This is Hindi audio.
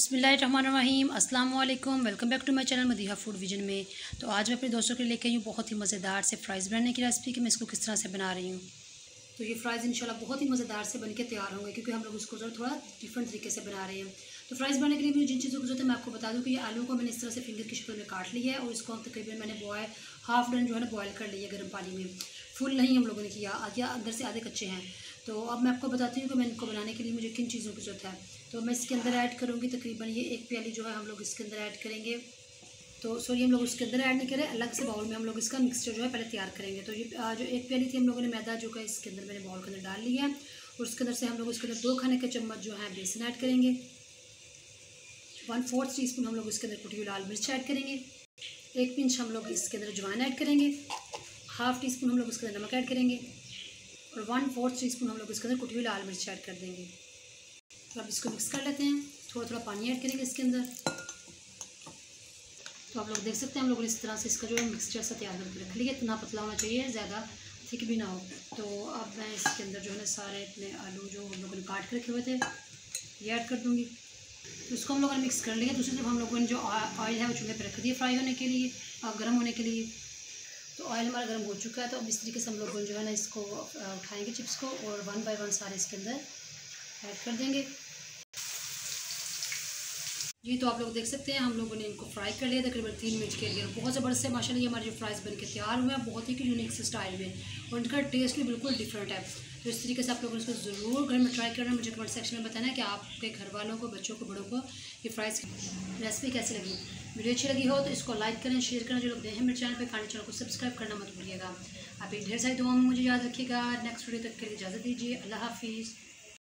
बिस्मिल्लाहिर्रहमानिर्रहीम, अस्सलाम वालेकुम। Welcome back to my channel Madiha food vision में। तो आज मैं अपने दोस्तों के लिए लेके आई हूँ बहुत ही मज़ेदार से फ़्राइज़ बनाने की रेसिपी कि मैं इसको किस तरह से बना रही हूँ। तो ये फ़्राइज़ इंशाल्लाह बहुत ही मज़ेदार से बनके तैयार होंगे क्योंकि हम लोग इसको थोड़ा डिफरेंट तरीके से बना रहे हैं। तो फ़्राइज़ बनाने के लिए मुझे जिन चीज़ों की ज़रूरत है मैं आपको बता दूँ कि ये आलू को मैंने इस तरह से फिंगर की शक्ल में काट लिया है और इसको तकरीबन मैंने हाफ़ डन जो है ना बॉयल कर लिया गर्म पानी में। फुल नहीं हम लोगों ने किया, या अंदर से आधे कच्चे हैं। तो अब मैं आपको बताती हूँ कि मैं इनको बनाने के लिए मुझे किन चीज़ों की ज़रूरत है। तो मैं इसके अंदर ऐड करूँगी तकरीबन ये 1 प्याली जो है हम लोग इसके अंदर ऐड करेंगे। तो सॉरी, हम लोग उसके अंदर ऐड नहीं करें, अलग से बाउल में हम लोग इसका मिक्सचर जो है पहले तैयार करेंगे। तो ये जो 1 प्याली थी हम लोगों ने मैदा जो है इसके अंदर मैंने बाउल के अंदर डाल लिया है और उसके अंदर से हम लोग इसके अंदर 2 खाने के चम्मच जो है बेसन ऐड करेंगे। 1/4 टीस्पून हम लोग इसके अंदर कुटी हुई लाल मिर्च ऐड करेंगे। 1 पिंच हम लोग इसके अंदर अजवाइन ऐड करेंगे। हाफ़ टी स्पून हम लोग इसके अंदर नमक ऐड करेंगे और 1/4 टीस्पून हम लोग इसके अंदर कुटी हुई लाल मिर्च ऐड कर देंगे। तो अब इसको मिक्स कर लेते हैं। थोड़ा थोड़ा पानी ऐड करेंगे इसके अंदर। तो आप लोग देख सकते हैं हम लोगों ने इस तरह से इसका जो है मिक्सचर सा तैयार करके रख लिया। इतना पतला होना चाहिए, ज़्यादा थिक भी ना हो। तो अब मैं इसके अंदर जो है ना सारे इतने आलू जो हम लोगों ने काट के रखे हुए थे ये ऐड कर दूँगी। तो इसको हम लोगों ने मिक्स कर लिया। दूसरी तरफ हम लोगों ने जो ऑयल है वो चूल्हे पर रख दिया फ्राई होने के लिए, गर्म होने के लिए। तो ऑयल हमारा गर्म हो चुका है। तो अब इस तरीके से हम लोग जो है ना इसको उठाएंगे चिप्स को और 1 बाय 1 सारे इसके अंदर ऐड कर देंगे। जी, तो आप लोग देख सकते हैं हम लोगों ने इनको फ्राई कर लिया तकरीबन 3 मिनट के लिए। बहुत ज़बरदस्त है माशाल्लाह, ये हमारे जो फ्राइज़ बन के तैयार हुए हैं बहुत ही यूनिक से स्टाइल में और इनका टेस्ट भी बिल्कुल डिफरेंट है। तो इस तरीके से आप लोगों ने इसको ज़रूर घर में ट्राई करना। मुझे कमेंट सेक्शन में बताना है कि आपके घर वालों को, बच्चों को, बड़ों को ये फ्राइज़ रेसिपी कैसी लगी। वीडियो अच्छी लगी हो तो इसको लाइक करें, शेयर करें। जो लोग नए हैं मेरे चैनल पर, चैनल को सब्सक्राइब करना मत भूलिएगा। आप एक ढेर सारी दुआओं में मुझे याद रखिएगा। नेक्स्ट वीडियो तक के लिए इजाज़त दीजिए। अल्लाह हाफिज़।